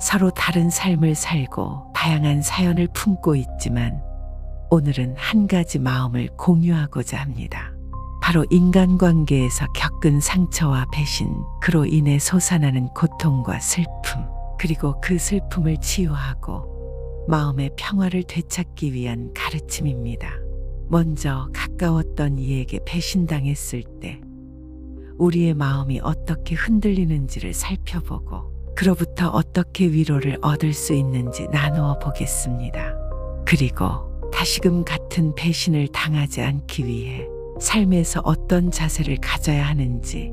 서로 다른 삶을 살고 다양한 사연을 품고 있지만 오늘은 한 가지 마음을 공유하고자 합니다. 바로 인간관계에서 겪은 상처와 배신, 그로 인해 솟아나는 고통과 슬픔, 그리고 그 슬픔을 치유하고 마음의 평화를 되찾기 위한 가르침입니다. 먼저 가까웠던 이에게 배신당했을 때 우리의 마음이 어떻게 흔들리는지를 살펴보고 그로부터 어떻게 위로를 얻을 수 있는지 나누어 보겠습니다. 그리고 다시금 같은 배신을 당하지 않기 위해 삶에서 어떤 자세를 가져야 하는지,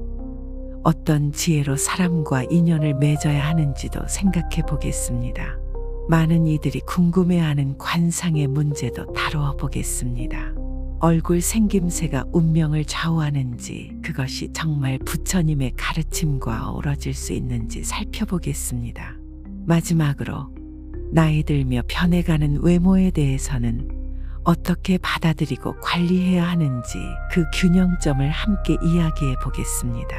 어떤 지혜로 사람과 인연을 맺어야 하는지도 생각해 보겠습니다. 많은 이들이 궁금해하는 관상의 문제도 다루어 보겠습니다. 얼굴 생김새가 운명을 좌우하는지, 그것이 정말 부처님의 가르침과 어우러질 수 있는지 살펴보겠습니다. 마지막으로 나이 들며 변해가는 외모에 대해서는 어떻게 받아들이고 관리해야 하는지 그 균형점을 함께 이야기해 보겠습니다.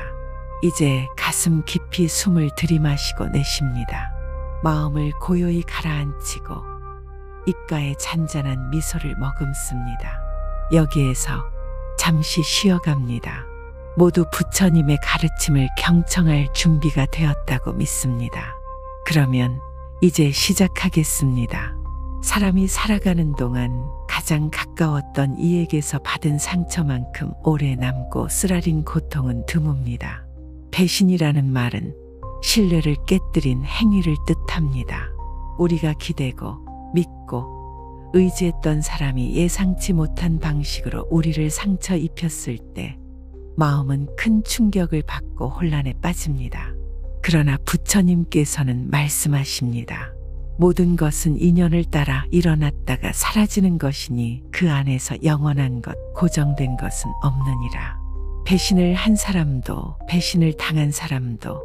이제 가슴 깊이 숨을 들이마시고 내쉽니다. 마음을 고요히 가라앉히고 입가에 잔잔한 미소를 머금습니다. 여기에서 잠시 쉬어갑니다. 모두 부처님의 가르침을 경청할 준비가 되었다고 믿습니다. 그러면 이제 시작하겠습니다. 사람이 살아가는 동안 가장 가까웠던 이에게서 받은 상처만큼 오래 남고 쓰라린 고통은 드뭅니다. 배신이라는 말은 신뢰를 깨뜨린 행위를 뜻합니다. 우리가 기대고 믿고 의지했던 사람이 예상치 못한 방식으로 우리를 상처 입혔을 때 마음은 큰 충격을 받고 혼란에 빠집니다. 그러나 부처님께서는 말씀하십니다. 모든 것은 인연을 따라 일어났다가 사라지는 것이니 그 안에서 영원한 것, 고정된 것은 없느니라. 배신을 한 사람도 배신을 당한 사람도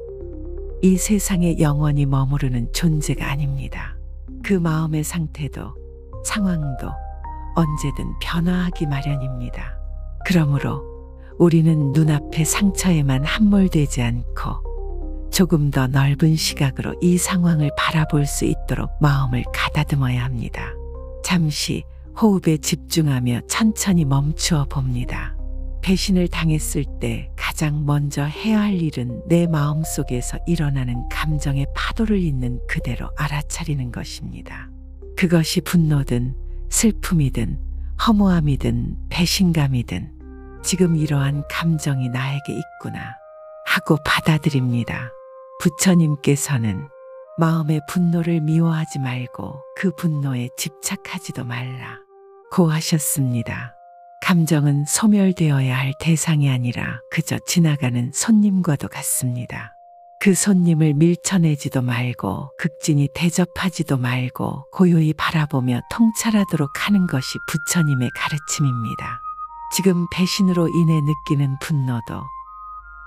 이 세상에 영원히 머무르는 존재가 아닙니다. 그 마음의 상태도 상황도 언제든 변화하기 마련입니다. 그러므로 우리는 눈앞의 상처에만 함몰되지 않고 조금 더 넓은 시각으로 이 상황을 바라볼 수 있도록 마음을 가다듬어야 합니다. 잠시 호흡에 집중하며 천천히 멈추어 봅니다. 배신을 당했을 때 가장 먼저 해야 할 일은 내 마음속에서 일어나는 감정의 파도를 있는 그대로 알아차리는 것입니다. 그것이 분노든 슬픔이든 허무함이든 배신감이든 지금 이러한 감정이 나에게 있구나 하고 받아들입니다. 부처님께서는 마음의 분노를 미워하지 말고 그 분노에 집착하지도 말라 고 하셨습니다. 감정은 소멸되어야 할 대상이 아니라 그저 지나가는 손님과도 같습니다. 그 손님을 밀쳐내지도 말고 극진히 대접하지도 말고 고요히 바라보며 통찰하도록 하는 것이 부처님의 가르침입니다. 지금 배신으로 인해 느끼는 분노도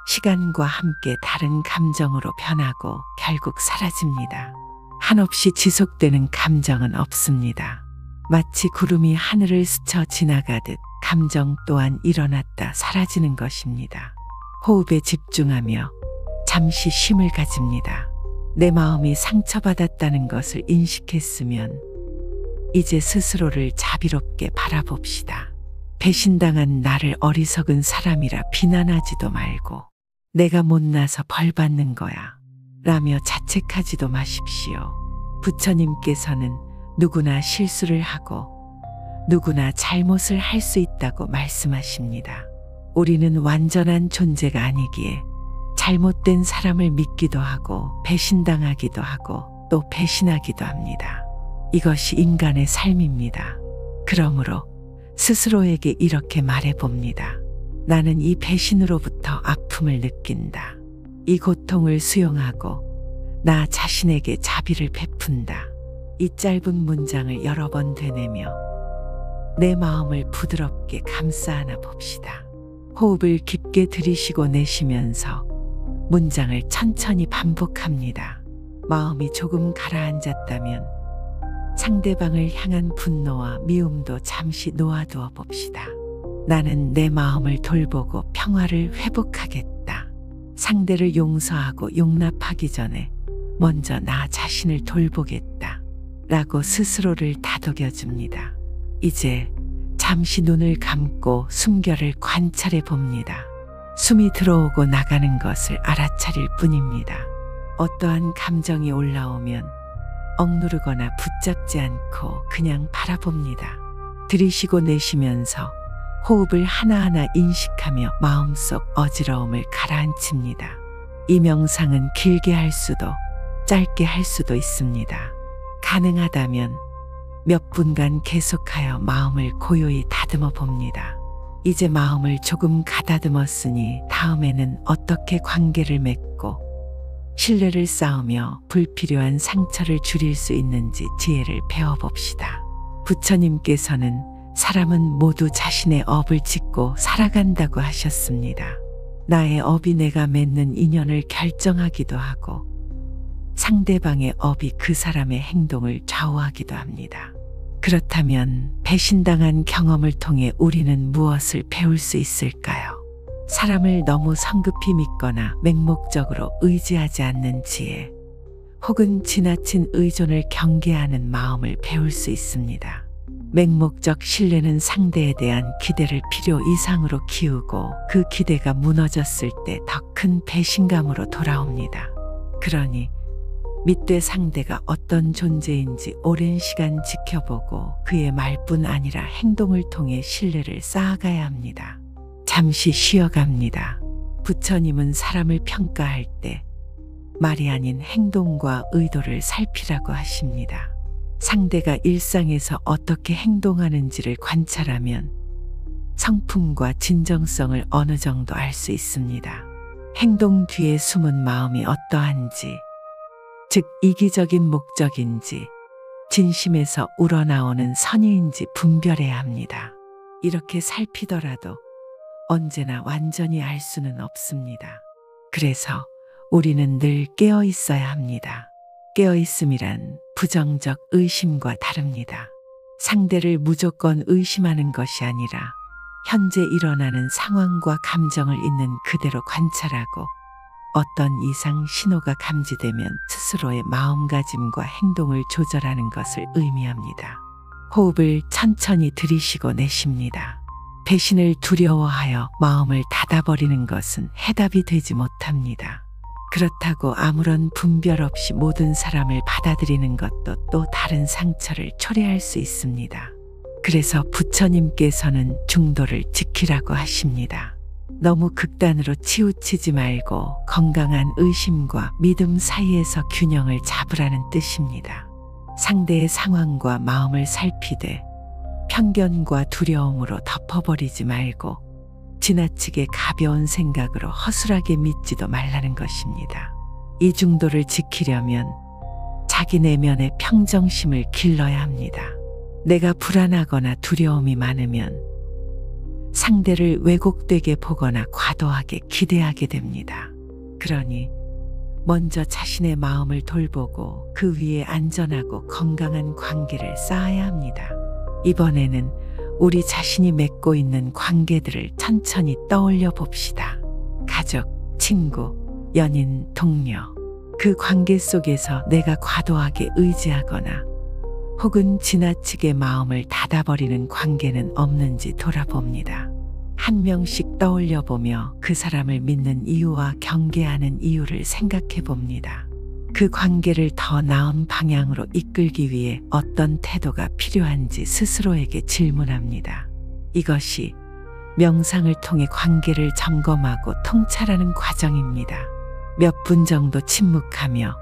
시간과 함께 다른 감정으로 변하고 결국 사라집니다. 한없이 지속되는 감정은 없습니다. 마치 구름이 하늘을 스쳐 지나가듯 감정 또한 일어났다 사라지는 것입니다. 호흡에 집중하며 잠시 쉼을 가집니다. 내 마음이 상처받았다는 것을 인식했으면 이제 스스로를 자비롭게 바라봅시다. 배신당한 나를 어리석은 사람이라 비난하지도 말고 내가 못나서 벌 받는 거야 라며 자책하지도 마십시오. 부처님께서는 누구나 실수를 하고 누구나 잘못을 할 수 있다고 말씀하십니다. 우리는 완전한 존재가 아니기에 잘못된 사람을 믿기도 하고 배신당하기도 하고 또 배신하기도 합니다. 이것이 인간의 삶입니다. 그러므로 스스로에게 이렇게 말해봅니다. 나는 이 배신으로부터 아픔을 느낀다. 이 고통을 수용하고 나 자신에게 자비를 베푼다. 이 짧은 문장을 여러 번 되뇌며 내 마음을 부드럽게 감싸 안아 봅시다. 호흡을 깊게 들이쉬고 내쉬면서 문장을 천천히 반복합니다. 마음이 조금 가라앉았다면 상대방을 향한 분노와 미움도 잠시 놓아두어 봅시다. 나는 내 마음을 돌보고 평화를 회복하겠다. 상대를 용서하고 용납하기 전에 먼저 나 자신을 돌보겠다 라고 스스로를 다독여 줍니다. 이제 잠시 눈을 감고 숨결을 관찰해 봅니다. 숨이 들어오고 나가는 것을 알아차릴 뿐입니다. 어떠한 감정이 올라오면 억누르거나 붙잡지 않고 그냥 바라봅니다. 들이쉬고 내쉬면서 호흡을 하나하나 인식하며 마음속 어지러움을 가라앉힙니다. 이 명상은 길게 할 수도 짧게 할 수도 있습니다. 가능하다면 몇 분간 계속하여 마음을 고요히 다듬어 봅니다. 이제 마음을 조금 가다듬었으니 다음에는 어떻게 관계를 맺고 신뢰를 쌓으며 불필요한 상처를 줄일 수 있는지 지혜를 배워봅시다. 부처님께서는 사람은 모두 자신의 업을 짓고 살아간다고 하셨습니다. 나의 업이 내가 맺는 인연을 결정하기도 하고 상대방의 업이 그 사람의 행동을 좌우하기도 합니다. 그렇다면 배신당한 경험을 통해 우리는 무엇을 배울 수 있을까요? 사람을 너무 성급히 믿거나 맹목적으로 의지하지 않는 지혜, 혹은 지나친 의존을 경계하는 마음을 배울 수 있습니다. 맹목적 신뢰는 상대에 대한 기대를 필요 이상으로 키우고 그 기대가 무너졌을 때 더 큰 배신감으로 돌아옵니다. 그러니 믿되 상대가 어떤 존재인지 오랜 시간 지켜보고 그의 말뿐 아니라 행동을 통해 신뢰를 쌓아가야 합니다. 잠시 쉬어갑니다. 부처님은 사람을 평가할 때 말이 아닌 행동과 의도를 살피라고 하십니다. 상대가 일상에서 어떻게 행동하는지를 관찰하면 성품과 진정성을 어느 정도 알 수 있습니다. 행동 뒤에 숨은 마음이 어떠한지, 즉 이기적인 목적인지 진심에서 우러나오는 선의인지 분별해야 합니다. 이렇게 살피더라도 언제나 완전히 알 수는 없습니다. 그래서 우리는 늘 깨어 있어야 합니다. 깨어 있음이란 부정적 의심과 다릅니다. 상대를 무조건 의심하는 것이 아니라 현재 일어나는 상황과 감정을 있는 그대로 관찰하고 어떤 이상 신호가 감지되면 스스로의 마음가짐과 행동을 조절하는 것을 의미합니다. 호흡을 천천히 들이쉬고 내쉽니다. 배신을 두려워하여 마음을 닫아버리는 것은 해답이 되지 못합니다. 그렇다고 아무런 분별 없이 모든 사람을 받아들이는 것도 또 다른 상처를 초래할 수 있습니다. 그래서 부처님께서는 중도를 지키라고 하십니다. 너무 극단으로 치우치지 말고 건강한 의심과 믿음 사이에서 균형을 잡으라는 뜻입니다. 상대의 상황과 마음을 살피되 편견과 두려움으로 덮어버리지 말고 지나치게 가벼운 생각으로 허술하게 믿지도 말라는 것입니다. 이 중도를 지키려면 자기 내면의 평정심을 길러야 합니다. 내가 불안하거나 두려움이 많으면 상대를 왜곡되게 보거나 과도하게 기대하게 됩니다. 그러니 먼저 자신의 마음을 돌보고 그 위에 안전하고 건강한 관계를 쌓아야 합니다. 이번에는 우리 자신이 맺고 있는 관계들을 천천히 떠올려 봅시다. 가족, 친구, 연인, 동료. 그 관계 속에서 내가 과도하게 의지하거나 혹은 지나치게 마음을 닫아버리는 관계는 없는지 돌아봅니다. 한 명씩 떠올려 보며 그 사람을 믿는 이유와 경계하는 이유를 생각해 봅니다. 그 관계를 더 나은 방향으로 이끌기 위해 어떤 태도가 필요한지 스스로에게 질문합니다. 이것이 명상을 통해 관계를 점검하고 통찰하는 과정입니다. 몇 분 정도 침묵하며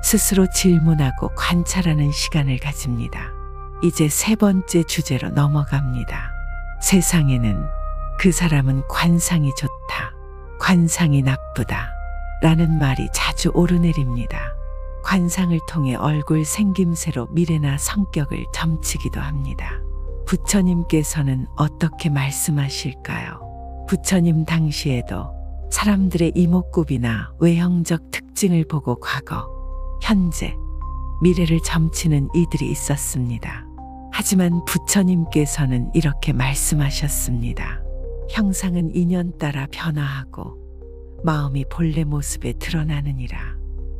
스스로 질문하고 관찰하는 시간을 가집니다. 이제 세 번째 주제로 넘어갑니다. 세상에는 그 사람은 관상이 좋다, 관상이 나쁘다 라는 말이 자주 오르내립니다. 관상을 통해 얼굴 생김새로 미래나 성격을 점치기도 합니다. 부처님께서는 어떻게 말씀하실까요? 부처님 당시에도 사람들의 이목구비나 외형적 특징을 보고 과거, 현재, 미래를 점치는 이들이 있었습니다. 하지만 부처님께서는 이렇게 말씀하셨습니다. 형상은 인연 따라 변화하고 마음이 본래 모습에 드러나느니라.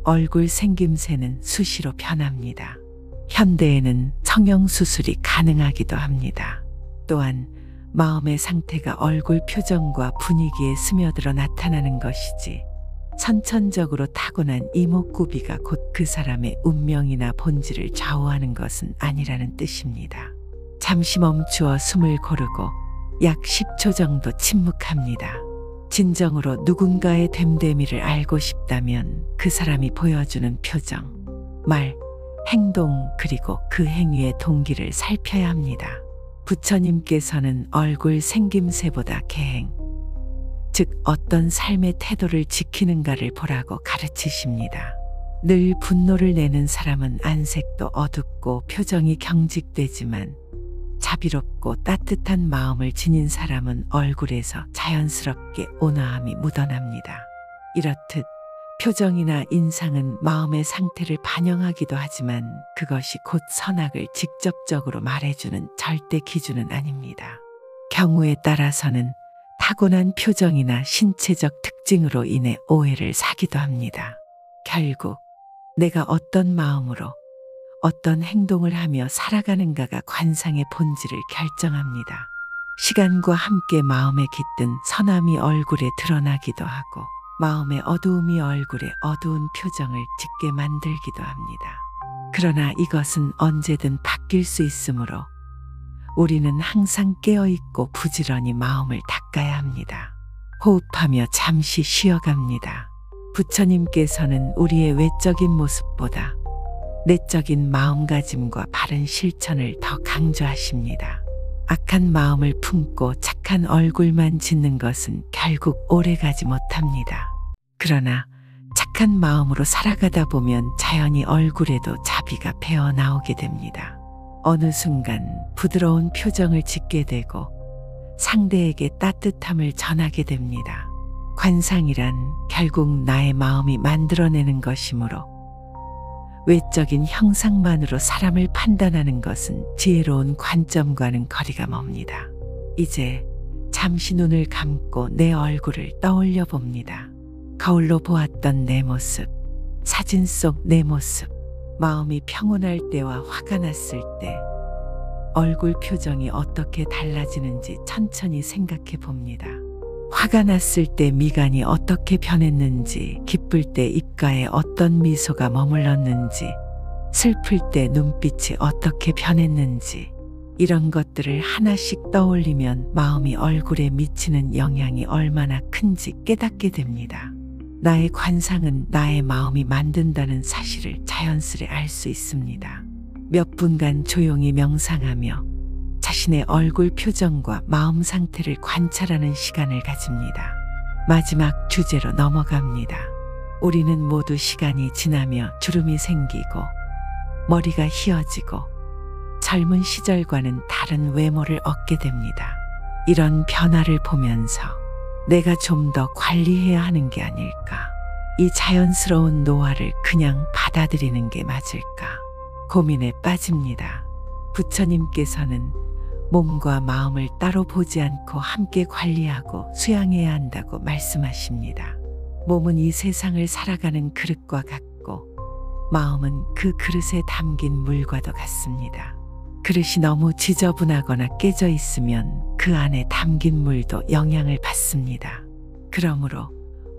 얼굴 생김새는 수시로 변합니다. 현대에는 성형수술이 가능하기도 합니다. 또한 마음의 상태가 얼굴 표정과 분위기에 스며들어 나타나는 것이지 선천적으로 타고난 이목구비가 곧 그 사람의 운명이나 본질을 좌우하는 것은 아니라는 뜻입니다. 잠시 멈추어 숨을 고르고 약 10초 정도 침묵합니다. 진정으로 누군가의 됨됨이를 알고 싶다면 그 사람이 보여주는 표정, 말, 행동 그리고 그 행위의 동기를 살펴야 합니다. 부처님께서는 얼굴 생김새보다 계행, 즉 어떤 삶의 태도를 지키는가를 보라고 가르치십니다. 늘 분노를 내는 사람은 안색도 어둡고 표정이 경직되지만 자비롭고 따뜻한 마음을 지닌 사람은 얼굴에서 자연스럽게 온화함이 묻어납니다. 이렇듯 표정이나 인상은 마음의 상태를 반영하기도 하지만 그것이 곧 선악을 직접적으로 말해주는 절대 기준은 아닙니다. 경우에 따라서는 타고난 표정이나 신체적 특징으로 인해 오해를 사기도 합니다. 결국 내가 어떤 마음으로 어떤 행동을 하며 살아가는가가 관상의 본질을 결정합니다. 시간과 함께 마음에 깃든 선함이 얼굴에 드러나기도 하고 마음의 어두움이 얼굴에 어두운 표정을 짓게 만들기도 합니다. 그러나 이것은 언제든 바뀔 수 있으므로 우리는 항상 깨어있고 부지런히 마음을 닦아야 합니다. 호흡하며 잠시 쉬어갑니다. 부처님께서는 우리의 외적인 모습보다 내적인 마음가짐과 바른 실천을 더 강조하십니다. 악한 마음을 품고 착한 얼굴만 짓는 것은 결국 오래가지 못합니다. 그러나 착한 마음으로 살아가다 보면 자연히 얼굴에도 자비가 배어 나오게 됩니다. 어느 순간 부드러운 표정을 짓게 되고 상대에게 따뜻함을 전하게 됩니다. 관상이란 결국 나의 마음이 만들어내는 것이므로 외적인 형상만으로 사람을 판단하는 것은 지혜로운 관점과는 거리가 멉니다. 이제 잠시 눈을 감고 내 얼굴을 떠올려 봅니다. 거울로 보았던 내 모습, 사진 속 내 모습, 마음이 평온할 때와 화가 났을 때 얼굴 표정이 어떻게 달라지는지 천천히 생각해 봅니다. 화가 났을 때 미간이 어떻게 변했는지, 기쁠 때 입가에 어떤 미소가 머물렀는지, 슬플 때 눈빛이 어떻게 변했는지, 이런 것들을 하나씩 떠올리면 마음이 얼굴에 미치는 영향이 얼마나 큰지 깨닫게 됩니다. 나의 관상은 나의 마음이 만든다는 사실을 자연스레 알 수 있습니다. 몇 분간 조용히 명상하며 자신의 얼굴 표정과 마음 상태를 관찰하는 시간을 가집니다. 마지막 주제로 넘어갑니다. 우리는 모두 시간이 지나며 주름이 생기고 머리가 휘어지고 젊은 시절과는 다른 외모를 얻게 됩니다. 이런 변화를 보면서 내가 좀 더 관리해야 하는 게 아닐까? 이 자연스러운 노화를 그냥 받아들이는 게 맞을까? 고민에 빠집니다. 부처님께서는 몸과 마음을 따로 보지 않고 함께 관리하고 수양해야 한다고 말씀하십니다. 몸은 이 세상을 살아가는 그릇과 같고 마음은 그 그릇에 담긴 물과도 같습니다. 그릇이 너무 지저분하거나 깨져 있으면 그 안에 담긴 물도 영향을 받습니다. 그러므로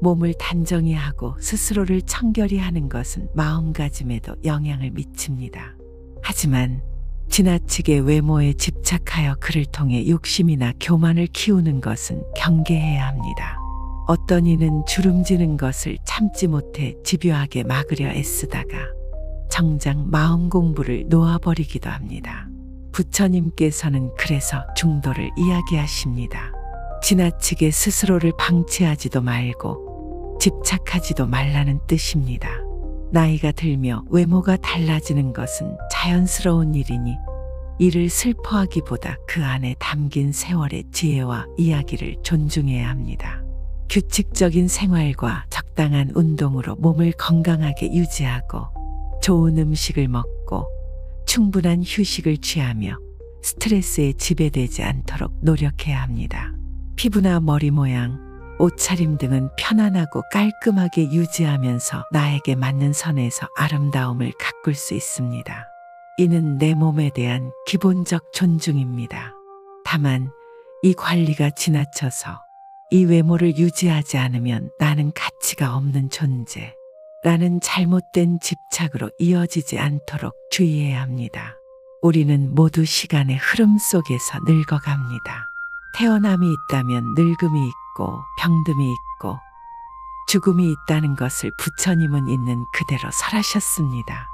몸을 단정히 하고 스스로를 청결히 하는 것은 마음가짐에도 영향을 미칩니다. 하지만 지나치게 외모에 집착하여 그를 통해 욕심이나 교만을 키우는 것은 경계해야 합니다. 어떤 이는 주름지는 것을 참지 못해 집요하게 막으려 애쓰다가 정작 마음 공부를 놓아버리기도 합니다. 부처님께서는 그래서 중도를 이야기하십니다. 지나치게 스스로를 방치하지도 말고 집착하지도 말라는 뜻입니다. 나이가 들며 외모가 달라지는 것은 자연스러운 일이니 이를 슬퍼하기보다 그 안에 담긴 세월의 지혜와 이야기를 존중해야 합니다. 규칙적인 생활과 적당한 운동으로 몸을 건강하게 유지하고 좋은 음식을 먹고 충분한 휴식을 취하며 스트레스에 지배되지 않도록 노력해야 합니다. 피부나 머리 모양, 옷차림 등은 편안하고 깔끔하게 유지하면서 나에게 맞는 선에서 아름다움을 가꿀 수 있습니다. 이는 내 몸에 대한 기본적 존중입니다. 다만 이 관리가 지나쳐서 이 외모를 유지하지 않으면 나는 가치가 없는 존재라는 잘못된 집착으로 이어지지 않도록 주의해야 합니다. 우리는 모두 시간의 흐름 속에서 늙어갑니다. 태어남이 있다면 늙음이 있고 병듦이 있고 죽음이 있다는 것을 부처님은 있는 그대로 설하셨습니다.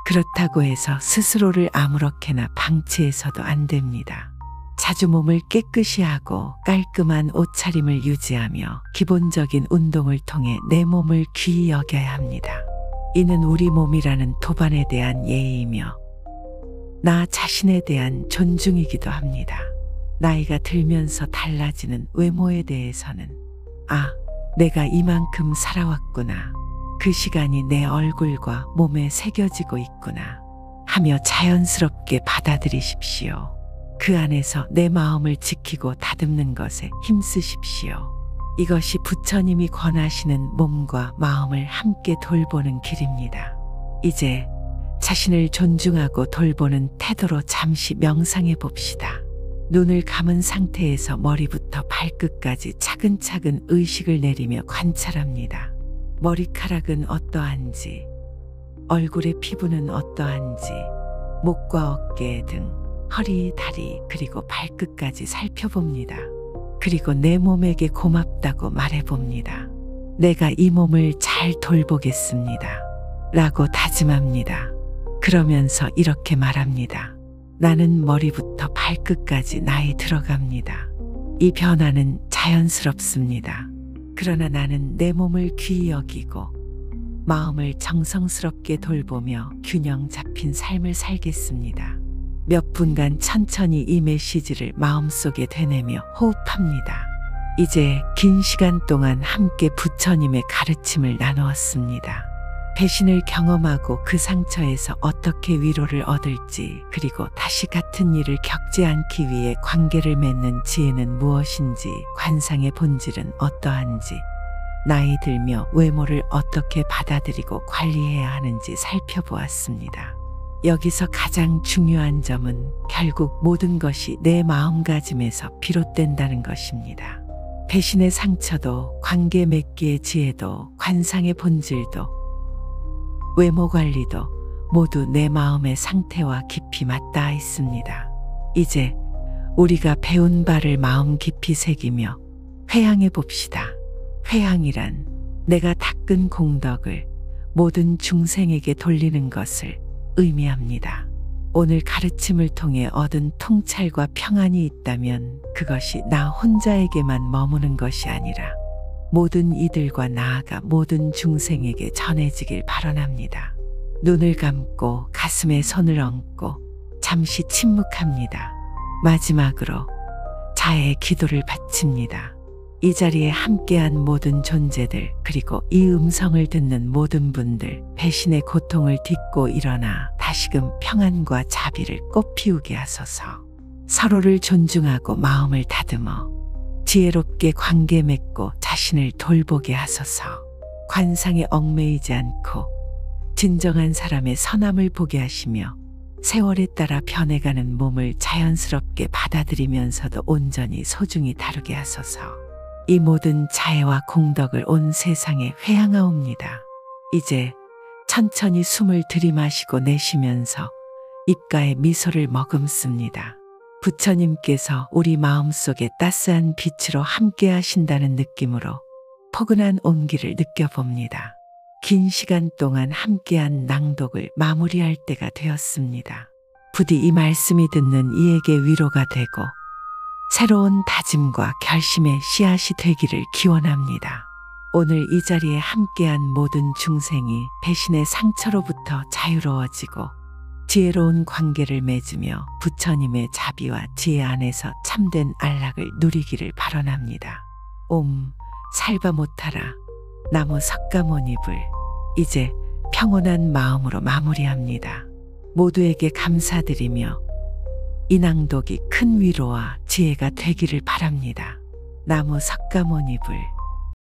그렇다고 해서 스스로를 아무렇게나 방치해서도 안 됩니다. 자주 몸을 깨끗이 하고 깔끔한 옷차림을 유지하며 기본적인 운동을 통해 내 몸을 귀히 여겨야 합니다. 이는 우리 몸이라는 도반에 대한 예의이며 나 자신에 대한 존중이기도 합니다. 나이가 들면서 달라지는 외모에 대해서는 내가 이만큼 살아왔구나. 그 시간이 내 얼굴과 몸에 새겨지고 있구나 하며 자연스럽게 받아들이십시오. 그 안에서 내 마음을 지키고 다듬는 것에 힘쓰십시오. 이것이 부처님이 권하시는 몸과 마음을 함께 돌보는 길입니다. 이제 자신을 존중하고 돌보는 태도로 잠시 명상해 봅시다. 눈을 감은 상태에서 머리부터 발끝까지 차근차근 의식을 내리며 관찰합니다. 머리카락은 어떠한지, 얼굴의 피부는 어떠한지, 목과 어깨 등 허리, 다리, 그리고 발끝까지 살펴봅니다. 그리고 내 몸에게 고맙다고 말해봅니다. 내가 이 몸을 잘 돌보겠습니다. 라고 다짐합니다. 그러면서 이렇게 말합니다. 나는 머리부터 발끝까지 나이 들어갑니다. 이 변화는 자연스럽습니다. 그러나 나는 내 몸을 귀히 여기고 마음을 정성스럽게 돌보며 균형 잡힌 삶을 살겠습니다. 몇 분간 천천히 이 메시지를 마음속에 되뇌며 호흡합니다. 이제 긴 시간 동안 함께 부처님의 가르침을 나누었습니다. 배신을 경험하고 그 상처에서 어떻게 위로를 얻을지, 그리고 다시 같은 일을 겪지 않기 위해 관계를 맺는 지혜는 무엇인지, 관상의 본질은 어떠한지, 나이 들며 외모를 어떻게 받아들이고 관리해야 하는지 살펴보았습니다. 여기서 가장 중요한 점은 결국 모든 것이 내 마음가짐에서 비롯된다는 것입니다. 배신의 상처도, 관계 맺기의 지혜도, 관상의 본질도, 외모 관리도 모두 내 마음의 상태와 깊이 맞닿아 있습니다. 이제 우리가 배운 바를 마음 깊이 새기며 회향해 봅시다. 회향이란 내가 닦은 공덕을 모든 중생에게 돌리는 것을 의미합니다. 오늘 가르침을 통해 얻은 통찰과 평안이 있다면 그것이 나 혼자에게만 머무는 것이 아니라 모든 이들과 나아가 모든 중생에게 전해지길 바라랍니다. 눈을 감고 가슴에 손을 얹고 잠시 침묵합니다. 마지막으로 자의 기도를 바칩니다. 이 자리에 함께한 모든 존재들, 그리고 이 음성을 듣는 모든 분들, 배신의 고통을 딛고 일어나 다시금 평안과 자비를 꽃피우게 하소서. 서로를 존중하고 마음을 다듬어 지혜롭게 관계 맺고 자신을 돌보게 하소서. 관상에 얽매이지 않고 진정한 사람의 선함을 보게 하시며 세월에 따라 변해가는 몸을 자연스럽게 받아들이면서도 온전히 소중히 다루게 하소서. 이 모든 자애와 공덕을 온 세상에 회양하옵니다. 이제 천천히 숨을 들이마시고 내쉬면서 입가에 미소를 머금습니다. 부처님께서 우리 마음속에 따스한 빛으로 함께 하신다는 느낌으로 포근한 온기를 느껴봅니다. 긴 시간 동안 함께한 낭독을 마무리할 때가 되었습니다. 부디 이 말씀이 듣는 이에게 위로가 되고 새로운 다짐과 결심의 씨앗이 되기를 기원합니다. 오늘 이 자리에 함께한 모든 중생이 배신의 상처로부터 자유로워지고 지혜로운 관계를 맺으며 부처님의 자비와 지혜 안에서 참된 안락을 누리기를 바라랍니다. 옴 살바모타라 나무 석가모니불. 이제 평온한 마음으로 마무리합니다. 모두에게 감사드리며 이 낭독이 큰 위로와 지혜가 되기를 바랍니다. 나무 석가모니불.